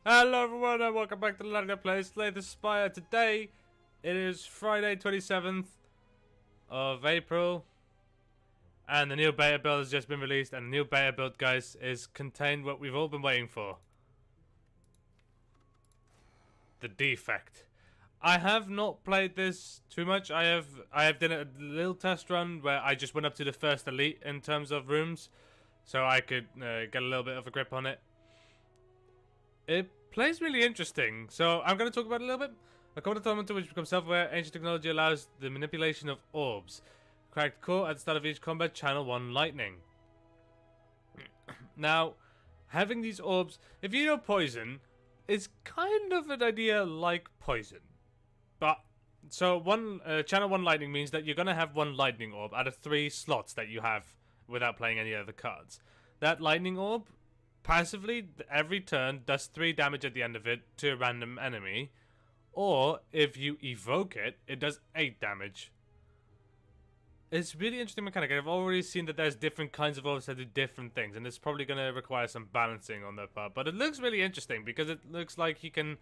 Hello everyone and welcome back to the Ladida Plays latest Spire. Today it is Friday 27th of April and the new beta build has just been released, and the new beta build, guys, is contained what we've all been waiting for. The Defect. I have not played this too much. I have done a little test run where I just went up to the first elite in terms of rooms so I could get a little bit of a grip on it. It plays really interesting, so I'm going to talk about it a little bit. A common element to which becomes self-aware, ancient technology allows the manipulation of orbs. Cracked core at the start of each combat, channel 1 lightning. Now, having these orbs, if you know poison, is kind of an idea like poison. But, so channel 1 lightning means that you're going to have one lightning orb out of 3 slots that you have without playing any other cards. That lightning orb passively, every turn, does 3 damage at the end of it to a random enemy. Or, if you evoke it, it does 8 damage. It's a really interesting mechanic. I've already seen that there's different kinds of orbs that do different things, and it's probably going to require some balancing on their part. But it looks really interesting, because it looks like you can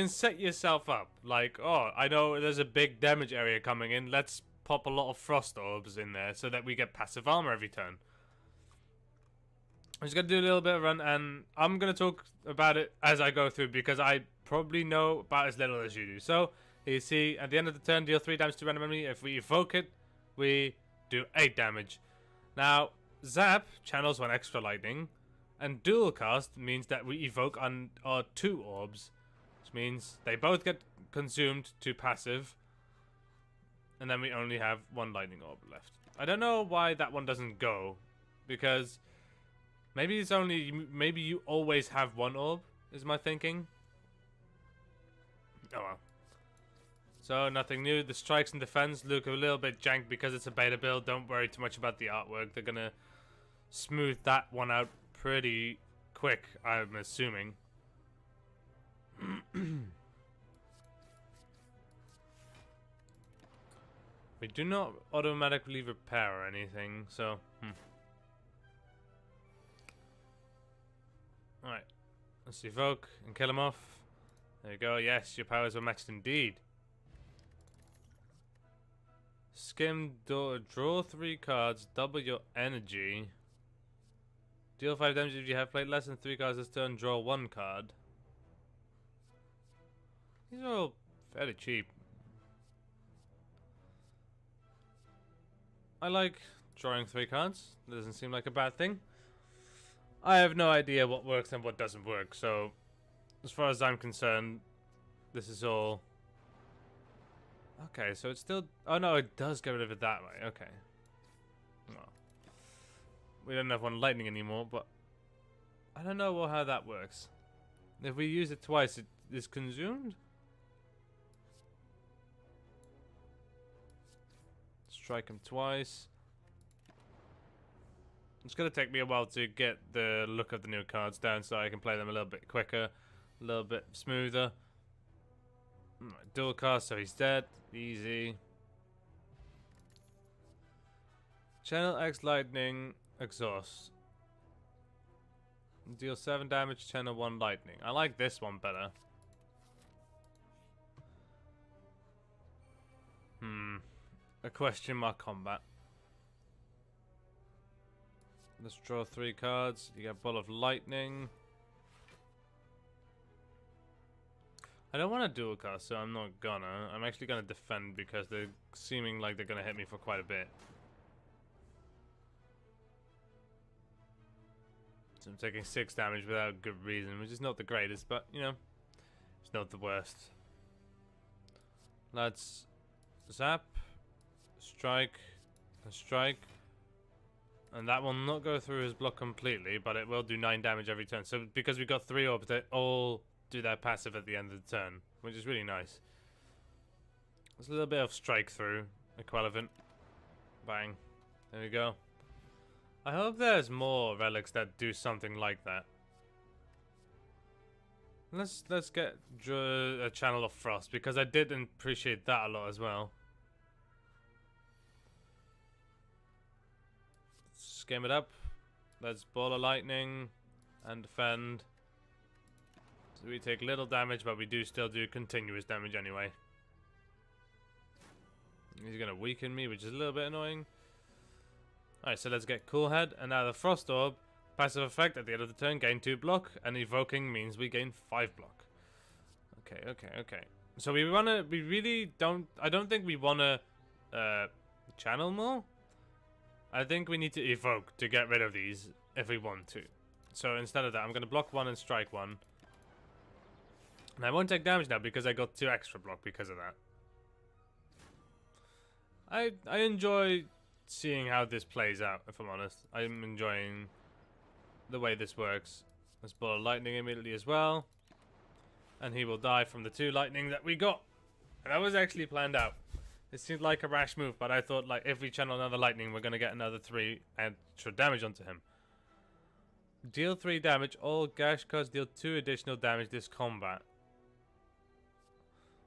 set yourself up. Like, oh, I know there's a big damage area coming in, let's pop a lot of frost orbs in there so that we get passive armor every turn. I'm just going to do a little bit of run, and I'm going to talk about it as I go through, because I probably know about as little as you do. So, you see, at the end of the turn, deal 3 damage to random enemy. If we evoke it, we do 8 damage. Now, Zap channels 1 extra lightning, and dual cast means that we evoke on our 2 orbs, which means they both get consumed to passive, and then we only have 1 lightning orb left. I don't know why that one doesn't go, because maybe it's only, maybe you always have 1 orb, is my thinking. Oh well. So, nothing new. The strikes and defense look a little bit jank because it's a beta build. Don't worry too much about the artwork. They're gonna smooth that one out pretty quick, I'm assuming. We do not automatically repair or anything, so... Alright, let's evoke and kill him off. There you go, yes, your powers were matched indeed. Skim, draw 3 cards, double your energy. Deal 5 damage if you have played less than 3 cards this turn, draw 1 card. These are all fairly cheap. I like drawing 3 cards, that doesn't seem like a bad thing. I have no idea what works and what doesn't work, so as far as I'm concerned, this is all... Okay, so it's still... Oh no, it does get rid of it that way, okay. Well, we don't have 1 lightning anymore, but I don't know how that works. If we use it twice, it is consumed? Strike him twice. It's going to take me a while to get the look of the new cards down so I can play them a little bit quicker, a little bit smoother. Dual cast, so he's dead. Easy. Channel X lightning, exhaust. Deal 7 damage, channel 1 lightning. I like this one better. A question mark combat. Let's draw 3 cards. You get Ball of Lightning. I don't want to dual cast, so I'm not gonna. I'm actually gonna defend because they're seeming like they're gonna hit me for quite a bit. So I'm taking 6 damage without good reason, which is not the greatest, but you know, it's not the worst. Let's zap, strike, and strike. And that will not go through his block completely, but it will do 9 damage every turn. So because we got 3 orbs, they all do their passive at the end of the turn, which is really nice. There's a little bit of strike through, equivalent. Bang. There we go. I hope there's more relics that do something like that. Let's get a Channel of Frost, because I did appreciate that a lot as well. Game it up. Let's Ball of Lightning and defend. So we take little damage, but we do still do continuous damage anyway. He's gonna weaken me, which is a little bit annoying. Alright, so let's get Cool Head, and now the Frost Orb. Passive effect, at the end of the turn, gain 2 block, and evoking means we gain 5 block. Okay. So we really don't, I don't think we wanna, channel more. I think we need to evoke to get rid of these, if we want to. So instead of that, I'm gonna block 1 and strike 1. And I won't take damage now because I got 2 extra block because of that. I enjoy seeing how this plays out, if I'm honest. I'm enjoying the way this works. Let's ball of lightning immediately as well. And he will die from the 2 lightning that we got. And that was actually planned out. It seemed like a rash move, but I thought like if we channel another lightning, we're going to get another 3 extra damage onto him. Deal 3 damage. All gash cards deal 2 additional damage this combat.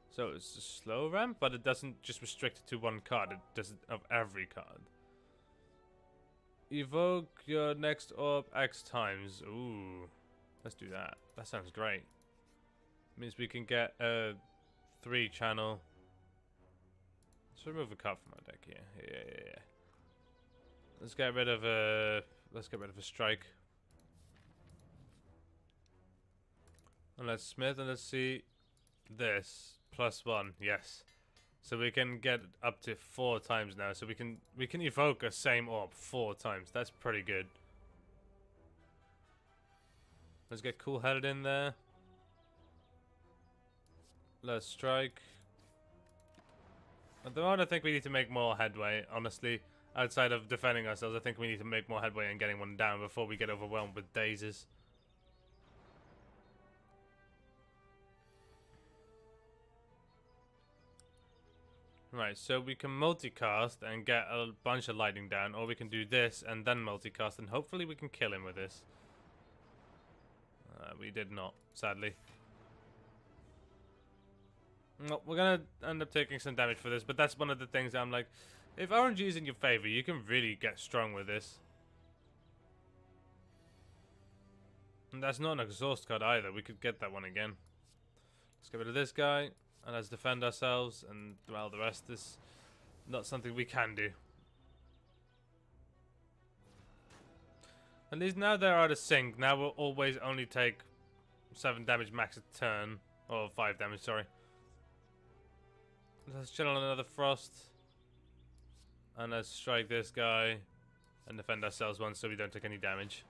So it's a slow ramp, but it doesn't just restrict it to 1 card. It does it of every card. Evoke your next orb X times. Ooh. Let's do that. That sounds great. Means we can get a 3 channel. Let's remove a card from our deck here. Yeah. Let's get rid of a strike. And let's smith and let's see this. +1, yes. So we can get up to 4 times now. So we can evoke a same orb 4 times. That's pretty good. Let's get Cool Headed in there. Let's strike. At the moment, I think we need to make more headway, honestly. Outside of defending ourselves, I think we need to make more headway and getting one down before we get overwhelmed with dazes. Right, so we can multicast and get a bunch of lightning down, or we can do this and then multicast, and hopefully we can kill him with this. We did not, sadly. Well, we're gonna end up taking some damage for this, but that's one of the things that I'm like, if RNG is in your favor, you can really get strong with this. And that's not an exhaust card either, we could get that one again. Let's get rid of this guy. And let's defend ourselves, and well, the rest is not something we can do. At least now they're out of sync. Now we'll always only take 7 damage max a turn. Or 5 damage, sorry. Let's channel another Frost. And let's strike this guy. And defend ourselves once so we don't take any damage.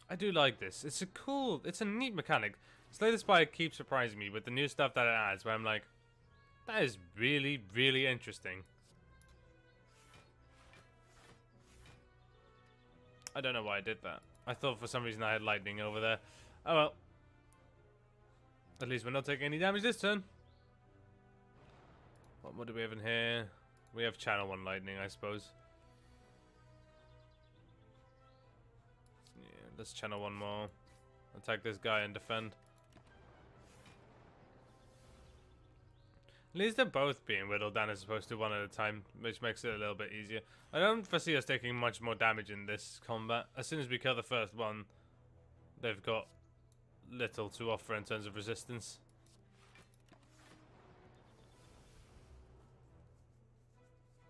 I do like this. It's a neat mechanic. Slay the Spire keeps surprising me with the new stuff that it adds, where I'm like, that is really, really interesting. I don't know why I did that. I thought for some reason I had lightning over there. Oh well. At least we're not taking any damage this turn. What more do we have in here? We have channel 1 lightning, I suppose. Let's channel 1 more. Attack this guy and defend. At least they're both being whittled down as opposed to 1 at a time, which makes it a little bit easier. I don't foresee us taking much more damage in this combat. As soon as we kill the first one, they've got little to offer in terms of resistance.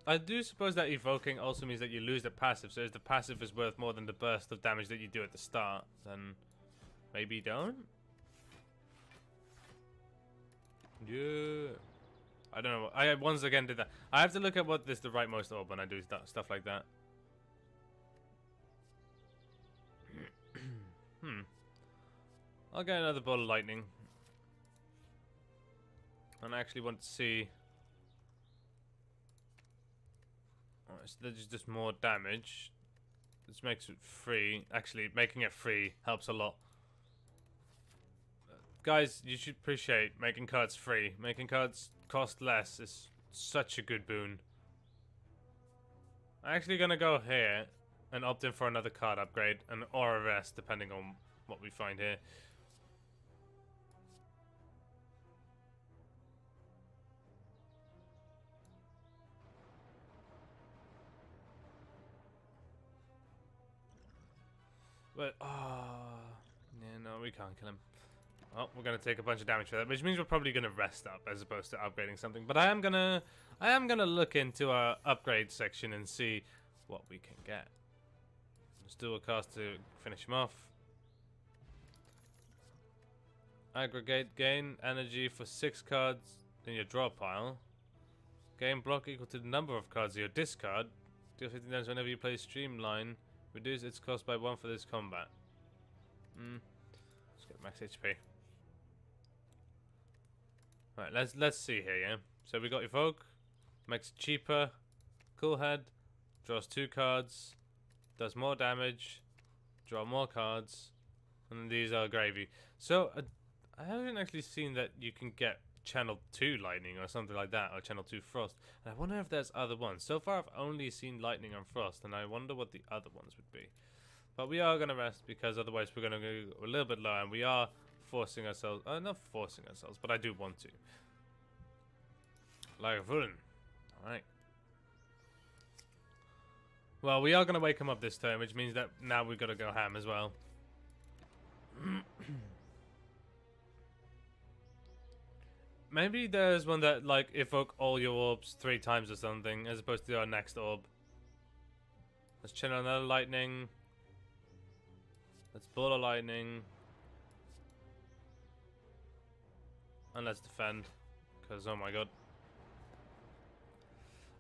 I do suppose that evoking also means that you lose the passive, so if the passive is worth more than the burst of damage that you do at the start, then maybe don't? Yeah. I don't know. I once again did that. I have to look at what is the rightmost orb when I do stuff like that. I'll get another ball of lightning. And I actually want to see... So there's just more damage. This makes it free. Actually, making it free helps a lot. Guys, you should appreciate making cards free. Making cards cost less is such a good boon. I'm actually gonna go here and opt in for another card upgrade and or a rest, depending on what we find here. But, yeah, no, we can't kill him. Oh, we're gonna take a bunch of damage for that, which means we're probably gonna rest up as opposed to upgrading something. But I am gonna look into our upgrade section and see what we can get. Let's do a cast to finish him off. Aggregate gain energy for 6 cards in your draw pile. Gain block equal to the number of cards in your discard. Deal 15 damage whenever you play Streamline. Reduce its cost by 1 for this combat. Let's get max HP. Right, let's see here, yeah? So we got Evoke, makes it cheaper, Cool Head, draws 2 cards, does more damage, draw more cards, and these are gravy. So, I haven't actually seen that you can get Channel 2 Lightning or something like that, or Channel 2 Frost. And I wonder if there's other ones. So far I've only seen Lightning and Frost, and I wonder what the other ones would be. But we are going to rest, because otherwise we're going to go a little bit low, and we are forcing ourselves, not forcing ourselves, but I do want to. Like a villain. Alright. Well, we are going to wake him up this turn, which means that now we've got to go ham as well. Maybe there's one that, like, evoke all your orbs 3 times or something, as opposed to our next orb. Let's channel another lightning. Let's ball a lightning. And let's defend. Because, oh my god.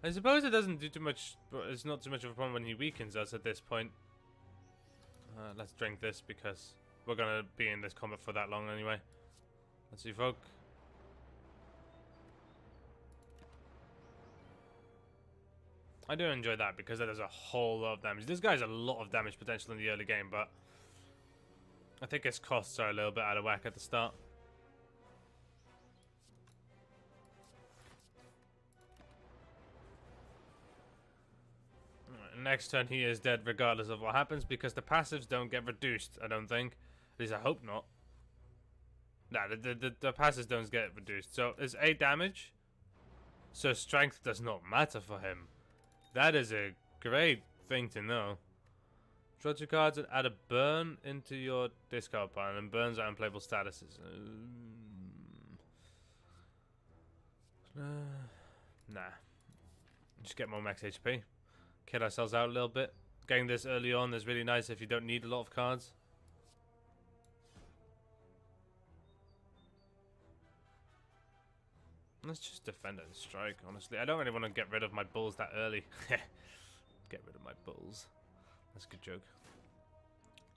I suppose it doesn't do too much, it's not too much of a problem when he weakens us at this point. Let's drink this because we're going to be in this combat for that long anyway. Let's evoke. I do enjoy that because that does a whole lot of damage. This guy has a lot of damage potential in the early game, but I think his costs are a little bit out of whack at the start. Next turn he is dead regardless of what happens because the passives don't get reduced, I don't think. At least I hope not. Nah, the passives don't get reduced. So it's 8 damage. So strength does not matter for him. That is a great thing to know. Draw 2 cards and add a burn into your discard pile, and burns are unplayable statuses. Nah. Just get more max HP. Kid ourselves out a little bit. Getting this early on is really nice if you don't need a lot of cards. Let's just defend and strike, honestly. I don't really want to get rid of my bulls that early. Get rid of my bulls. That's a good joke.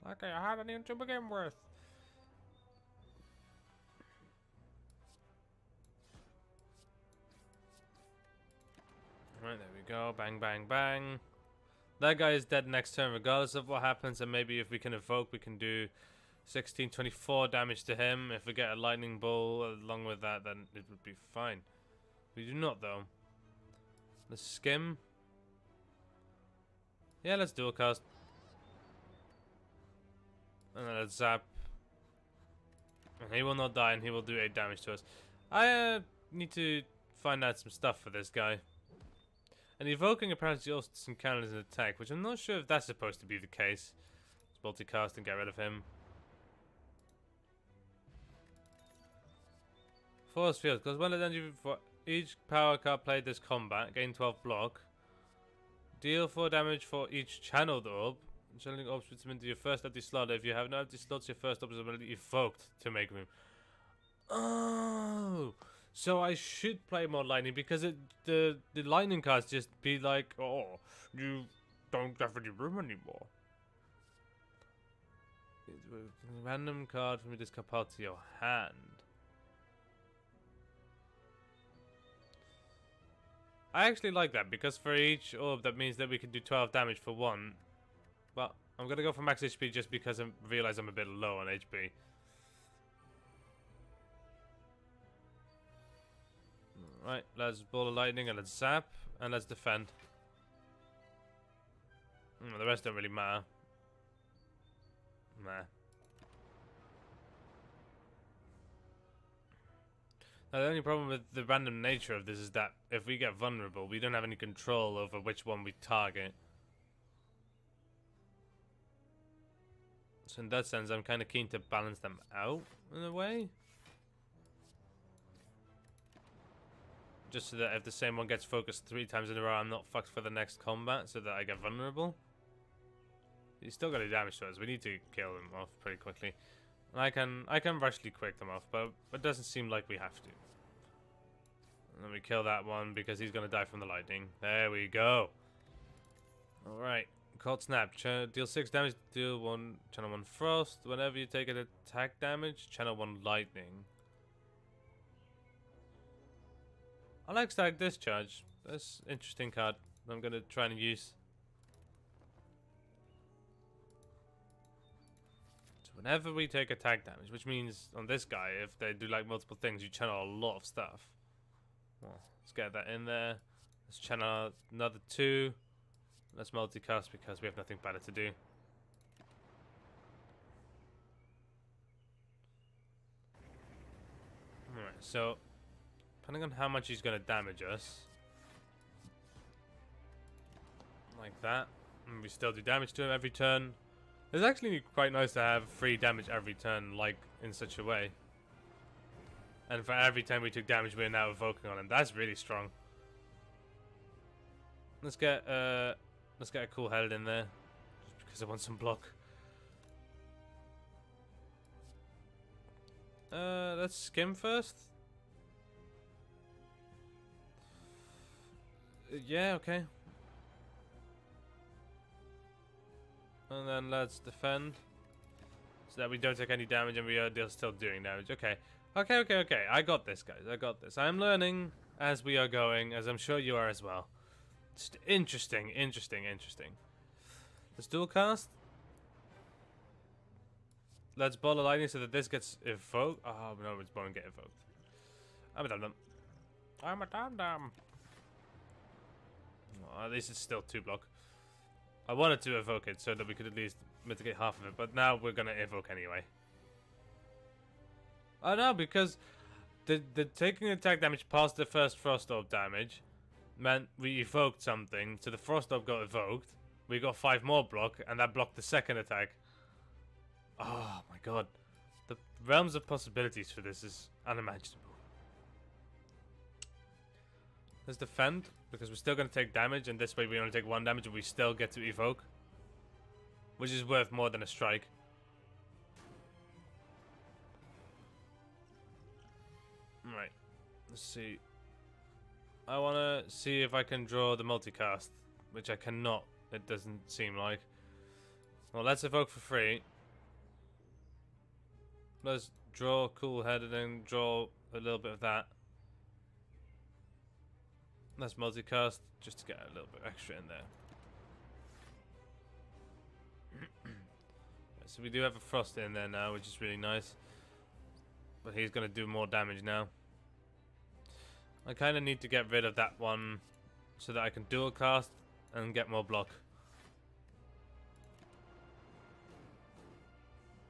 Okay, I had any to begin with. Right, there we go. Bang, bang, bang. That guy is dead next turn regardless of what happens. And maybe if we can evoke, we can do 16, 24 damage to him. If we get a lightning bolt along with that, then it would be fine. We do not, though. Let's skim. Yeah, let's dual cast. And then let's zap. And he will not die, and he will do 8 damage to us. I need to find out some stuff for this guy. And evoking apparently also some counters an attack, which I'm not sure if that's supposed to be the case. Let's multicast and get rid of him. Force field, because when it for each power card played this combat, gain 12 block. Deal 4 damage for each channeled orb. Channeling orbs puts them into your first empty slot. If you have no empty slots, your first orb is ability evoked to make room. Oh, so I should play more lightning because the lightning cards just be like, oh, you don't have any room anymore. Random card from your discard pile to your hand. I actually like that because for each orb that means that we can do 12 damage for one. But I'm gonna go for max HP just because I realize I'm a bit low on HP. Right, let's ball of lightning and let's zap and let's defend. The rest don't really matter. Nah. Now, the only problem with the random nature of this is that if we get vulnerable, we don't have any control over which one we target. So in that sense, I'm kind of keen to balance them out in a way. Just so that if the same one gets focused 3 times in a row, I'm not fucked for the next combat, so that I get vulnerable. He's still got a damage to us. We need to kill him off pretty quickly. And I can rushly quick them off, but it doesn't seem like we have to. And then we kill that one because he's gonna die from the lightning. There we go. All right. Cold Snap. Deal 6 damage. Deal 1. Channel 1 Frost. Whenever you take an attack damage, channel 1 Lightning. I like Static Discharge. That's an interesting card. I'm gonna try and use. So whenever we take attack damage, which means on this guy, if they do like multiple things, you channel a lot of stuff. Well, let's get that in there. Let's channel another 2. Let's multicast because we have nothing better to do. Alright, so depending on how much he's going to damage us, like that, and we still do damage to him every turn. It's actually quite nice to have free damage every turn, like in such a way. And for every time we took damage, we're now evoking on him. That's really strong. Let's get a cool head in there, just because I want some block. Let's skim first. Yeah, okay. And then let's defend, so that we don't take any damage and we are still doing damage. Okay. Okay. I got this, guys. I got this. I'm learning as we are going, as I'm sure you are as well. Just interesting. Let's dual cast. Let's ball of lightning so that this gets evoked. Oh no, it won't get evoked. I'm a dum-dum. Oh, at least it's still 2 block. I wanted to evoke it so that we could at least mitigate half of it, but now we're gonna evoke anyway. Oh no, because the taking attack damage past the first Frost Orb damage meant we evoked something, so the Frost Orb got evoked. We got 5 more block, and that blocked the second attack. Oh my god. The realms of possibilities for this is unimaginable. Let's defend, because we're still going to take damage, and this way we only take 1 damage and we still get to evoke. Which is worth more than a strike. Right. Let's see. I want to see if I can draw the multicast, which I cannot, it doesn't seem like. Well, let's evoke for free. Let's draw cool head and then draw a little bit of that. Let's multicast just to get a little bit extra in there. So we do have a Frost in there now, which is really nice. But he's going to do more damage now. I kind of need to get rid of that one so that I can dual cast and get more block.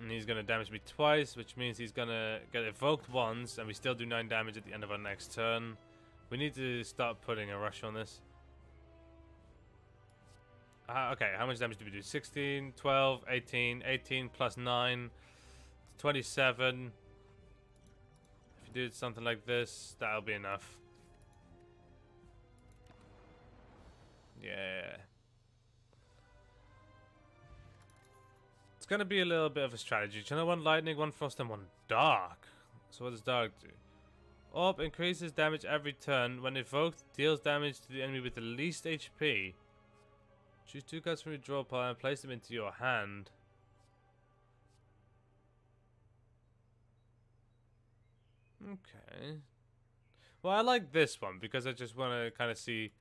And he's going to damage me twice, which means he's going to get evoked once, and we still do 9 damage at the end of our next turn. We need to start putting a rush on this. Okay, how much damage do we do? 16, 12, 18, 18 plus 9, 27. If you do something like this, that'll be enough. Yeah. It's going to be a little bit of a strategy. Channel 1 lightning, 1 frost, and 1 dark. So what does dark do? Orb increases damage every turn. When evoked, deals damage to the enemy with the least HP. Choose 2 cards from your draw pile and place them into your hand. Okay. Well, I like this one because I just want to kind of see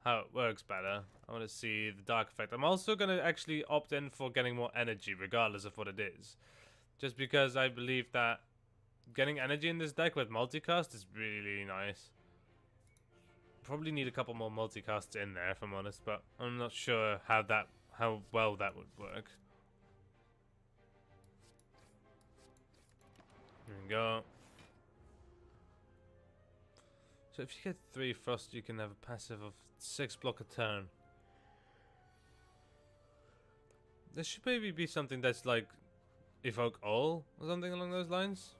how it works better. I want to see the dark effect. I'm also going to actually opt in for getting more energy regardless of what it is. Just because I believe that getting energy in this deck with multicast is really nice. Probably need a couple more multicasts in there if I'm honest, but I'm not sure how well that would work. Here we go. So if you get 3 frost, you can have a passive of 6 block a turn. This should maybe be something that's like evoke all or something along those lines.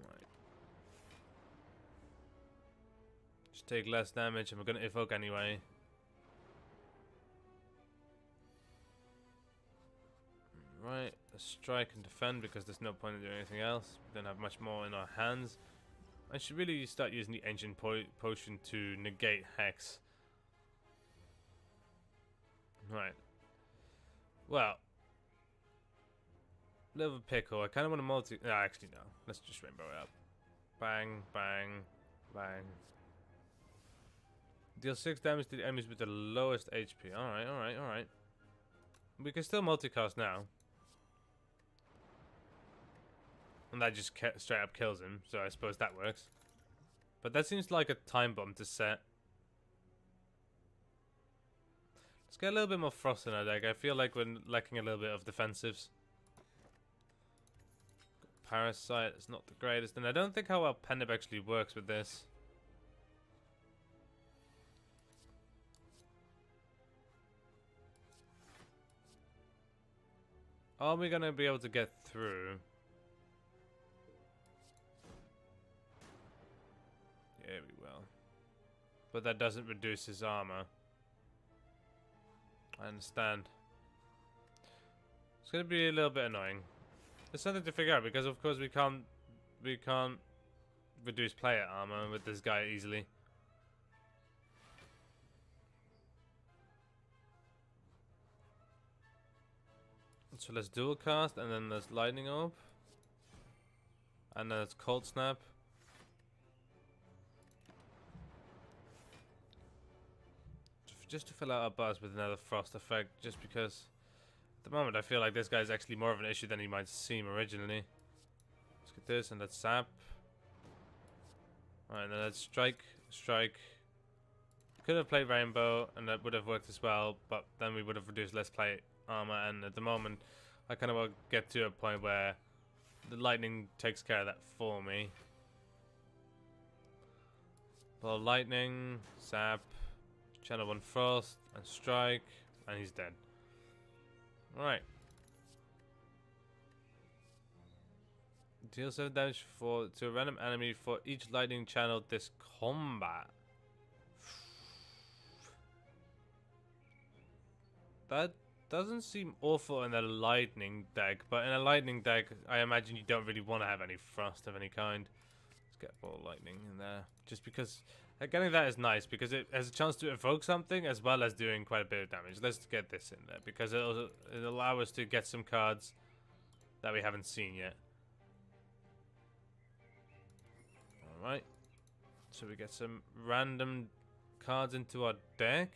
Right. Just take less damage, and we're gonna evoke anyway. Right, let's strike and defend because there's no point in doing anything else. We don't have much more in our hands. I should really start using the ancient potion to negate Hex. Right. Well. Little pickle. I kind of want to multi... No, actually no. Let's just rainbow it up. Bang, bang, bang. Deal 6 damage to the enemies with the lowest HP. Alright, alright, alright. We can still multicast now. And that just straight up kills him, so I suppose that works. But that seems like a time bomb to set. Let's get a little bit more frost in our deck. I feel like we're lacking a little bit of defensives. Parasite is not the greatest, and I don't think how well Pendip actually works with this. Are we going to be able to get through? Yeah, we will. But that doesn't reduce his armor. I understand. It's going to be a little bit annoying. There's something to figure out because of course we can't reduce player armor with this guy easily. So let's dual cast, and then there's lightning orb, and then it's cold snap. Just to fill out our bars with another frost effect, just because at the moment I feel like this guy's actually more of an issue than he might seem originally. Let's get this, and let's sap. Alright, and then let's strike. Could have played rainbow, and that would have worked as well, but then we would have reduced less plate armor, and at the moment I kind of want to get to a point where the lightning takes care of that for me. Well, lightning, sap, channel 1 frost, and strike, and he's dead. Alright. Deal 7 damage to a random enemy for each lightning channel this combat. That doesn't seem awful in a lightning deck, but in a lightning deck, I imagine you don't really want to have any frost of any kind. Let's get ball lightning in there, just because getting that is nice because it has a chance to evoke something as well as doing quite a bit of damage. Let's get this in there because it'll allow us to get some cards that we haven't seen yet. All right, so we get some random cards into our deck.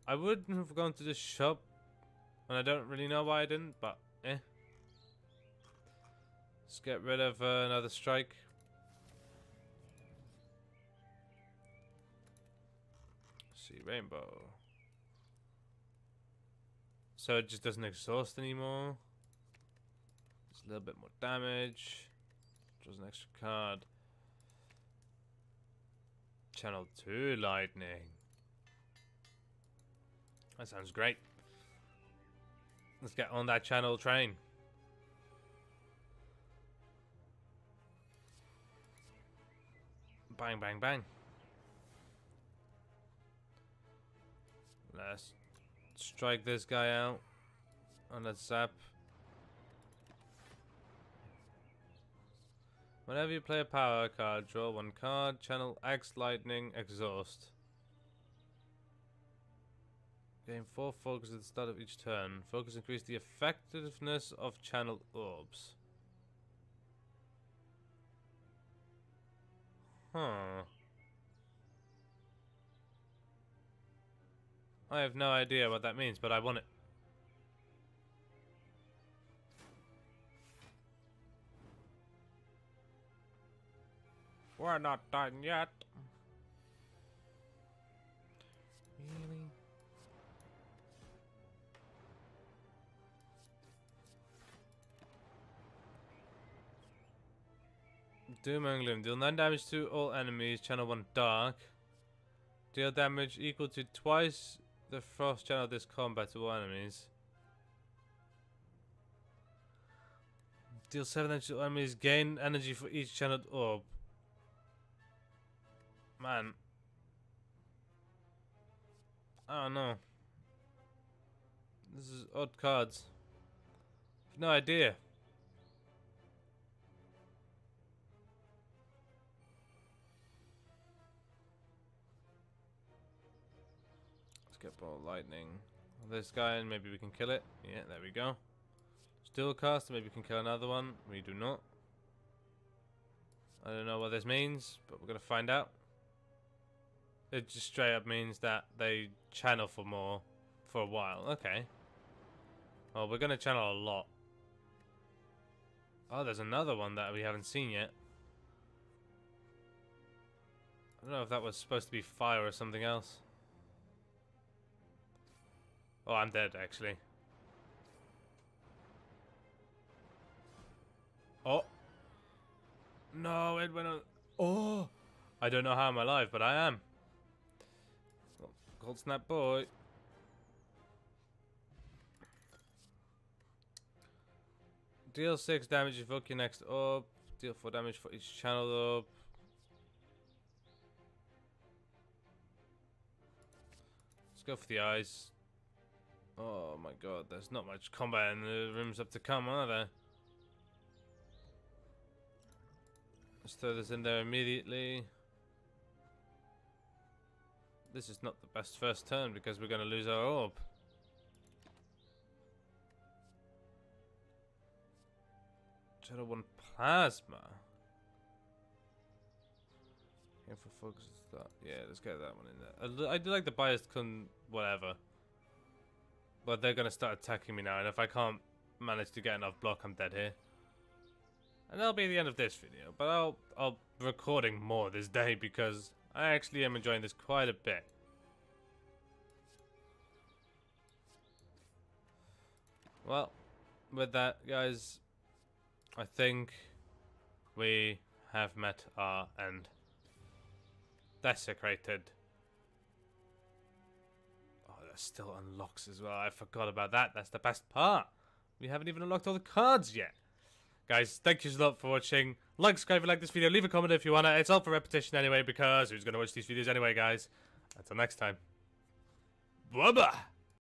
I would have gone to the shop, and I don't really know why I didn't, but eh. Let's get rid of another strike. Let's see, rainbow. So it just doesn't exhaust anymore. It's a little bit more damage. Draws an extra card. Channel 2 lightning. That sounds great. Let's get on that channel train. Bang, bang, bang. Let's strike this guy out. And let's zap. Whenever you play a power card, draw 1 card. Channel X lightning exhaust. Gain 4 focus at the start of each turn. Focus increase the effectiveness of channel orbs. Huh. I have no idea what that means, but I want it. We're not done yet. Really? Doom and Gloom. Deal 9 damage to all enemies. Channel 1 dark. Deal damage equal to twice the frost channel of this combat to all enemies. Deal 7 damage to enemies. Gain energy for each channeled orb. Man. I don't know. This is odd cards. No idea. Let's get ball lightning. This guy, and maybe we can kill it. Yeah, there we go. Still cast, maybe we can kill another one. We do not. I don't know what this means, but we're gonna find out. It just straight up means that they channel for more for a while. Okay. Well, we're gonna channel a lot. Oh, there's another one that we haven't seen yet. I don't know if that was supposed to be fire or something else. Oh, I'm dead, actually. Oh. No, it went on. Oh. I don't know how I'm alive, but I am. Oh, cold snap boy. Deal 6 damage, evoke your next orb. Deal 4 damage for each channel orb. Let's go for the eyes. Oh my god, there's not much combat in the rooms up to come, are there? Let's throw this in there immediately. This is not the best first turn because we're going to lose our orb. Channel 1 plasma. Aim for focus. Yeah, let's get that one in there. I do like the biased whatever. But they're gonna start attacking me now, and if I can't manage to get enough block, I'm dead here. And that'll be the end of this video. But I'll be recording more this day because I actually am enjoying this quite a bit. Well, with that, guys, I think we have met our end. Desecrated. Oh, that still unlocks as well. I forgot about that. That's the best part. We haven't even unlocked all the cards yet. Guys, thank you so much for watching. Like, subscribe if you like this video. Leave a comment if you want to. It's all for repetition anyway because who's going to watch these videos anyway, guys? Until next time. Bye-bye.